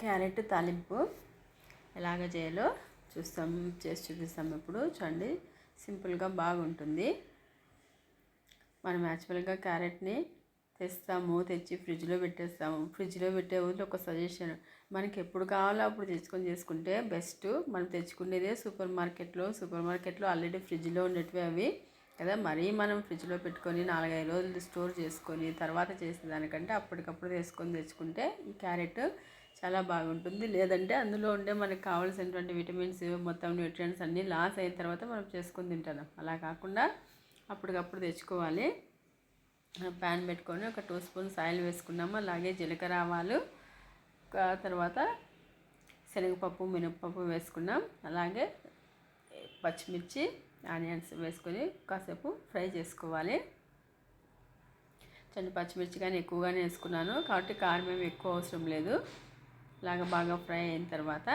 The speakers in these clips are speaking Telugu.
క్యారెట్ తాలింపు ఎలాగ చేయాలో చేసి చూపిస్తాం. ఇప్పుడు చూడండి, సింపుల్గా బాగుంటుంది. మనం యాక్చువల్గా క్యారెట్ని తెచ్చి ఫ్రిడ్జ్లో పెట్టేస్తాము. ఫ్రిడ్జ్లో పెట్టే ఊళ్ళో ఒక సజెషన్, మనకి ఎప్పుడు కావాలో అప్పుడు తెచ్చుకొని చేసుకుంటే బెస్ట్. మనం తెచ్చుకునేదే సూపర్ మార్కెట్లో ఆల్రెడీ ఫ్రిడ్జ్లో ఉండేటివి అవి కదా. మరీ మనం ఫ్రిడ్జ్లో పెట్టుకొని 4-5 రోజులు స్టోర్ చేసుకొని తర్వాత చేసేదానికంటే అప్పటికప్పుడు తెచ్చుకుంటే ఈ క్యారెట్ చాలా బాగుంటుంది. లేదంటే అందులో ఉండే మనకు కావాల్సినటువంటి విటమిన్స్ మొత్తం న్యూట్రియంట్స్ అన్నీ లాస్ అయిన తర్వాత మనం చేసుకొని తింటాం. అలా కాకుండా అప్పటికప్పుడు తెచ్చుకోవాలి. ప్యాన్ పెట్టుకొని ఒక 2 స్పూన్స్ ఆయిల్ వేసుకున్నాము. అలాగే జీలకర్ర, ఆవాలు, తర్వాత శనగపప్పు, మినపప్పు వేసుకున్నాం. అలాగే పచ్చిమిర్చి, ఆనియన్స్ వేసుకొని కాసేపు ఫ్రై చేసుకోవాలి. పచ్చిమిర్చి కానీ ఎక్కువగానే వేసుకున్నాను కాబట్టి కారం ఏమి ఎక్కువ అవసరం లేదు. ఇలాగ బాగా ఫ్రై అయిన తర్వాత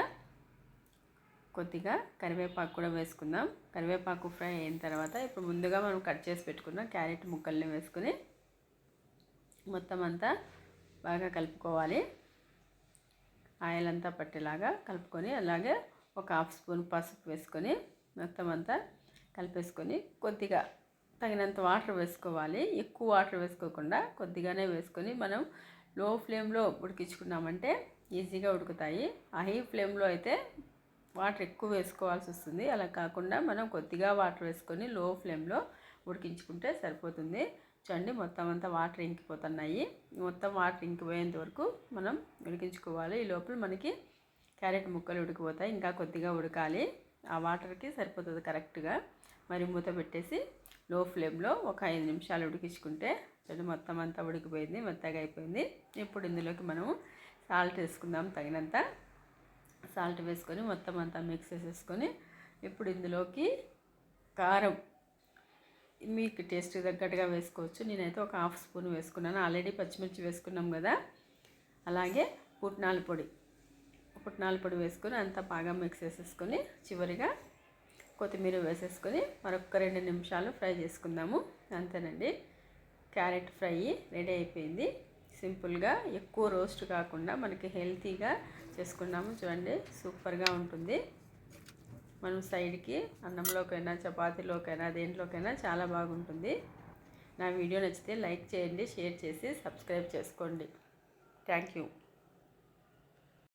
కొద్దిగా కరివేపాకు కూడా వేసుకుందాం. కరివేపాకు ఫ్రై అయిన తర్వాత ఇప్పుడు ముందుగా మనం కట్ చేసి పెట్టుకున్న క్యారెట్ ముక్కల్ని వేసుకొని మొత్తం అంతా బాగా కలుపుకోవాలి. ఆయిల్ అంతా పట్టేలాగా కలుపుకొని, అలాగే ఒక 1/2 స్పూన్ పసుపు వేసుకొని మొత్తం అంతా కలిపేసుకొని కొద్దిగా తగినంత వాటర్ వేసుకోవాలి. ఎక్కువ వాటర్ వేసుకోకుండా కొద్దిగానే వేసుకొని మనం లో ఫ్లేమ్లో ఉడికించుకున్నామంటే ఈజీగా ఉడుకుతాయి. హై ఫ్లేమ్లో అయితే వాటర్ ఎక్కువ వేసుకోవాల్సి వస్తుంది. అలా కాకుండా మనం కొద్దిగా వాటర్ వేసుకొని లో ఫ్లేమ్లో ఉడికించుకుంటే సరిపోతుంది. చూడండి, మొత్తం అంతా వాటర్ ఇంకిపోతున్నాయి. మొత్తం వాటర్ ఇంకిపోయేంత వరకు మనం ఉడికించుకోవాలి. ఈ లోపల మనకి క్యారెట్ ముక్కలు ఉడికిపోతాయి. ఇంకా కొద్దిగా ఉడకాలి. ఆ వాటర్కి సరిపోతుంది కరెక్ట్గా. మరి మూత పెట్టేసి లో ఫ్లేమ్లో ఒక 5 నిమిషాలు ఉడికించుకుంటే చూడండి, మొత్తం అంతా ఉడికిపోయింది, మెత్తగా అయిపోయింది. ఇప్పుడు ఇందులోకి మనము సాల్ట్ వేసుకుందాం. తగినంత సాల్ట్ వేసుకొని మొత్తం అంతా మిక్స్ చేసేసుకొని ఇప్పుడు ఇందులోకి కారం మీకు టేస్ట్ తగ్గట్టుగా వేసుకోవచ్చు. నేనైతే ఒక 1/2 స్పూన్ వేసుకున్నాను. ఆల్రెడీ పచ్చిమిర్చి వేసుకున్నాం కదా. అలాగే పుట్నాల పొడి వేసుకొని అంతా బాగా మిక్స్ చేసేసుకొని చివరిగా కొత్తిమీర వేసేసుకొని మరొక 2 నిమిషాలు ఫ్రై చేసుకుందాము. అంతేనండి, క్యారెట్ ఫ్రై రెడీ అయిపోయింది. సింపుల్గా, ఎక్కువ రోస్ట్ కాకుండా మనకి హెల్తీగా చేసుకున్నాము. చూడండి, సూపర్గా ఉంటుంది. మనం సైడ్కి అన్నంలోకైనా చపాతీలోకైనా దేంట్లోకైనా చాలా బాగుంటుంది. నా వీడియో నచ్చితే లైక్ చేయండి, షేర్ చేసి సబ్స్క్రైబ్ చేసుకోండి. Thank you.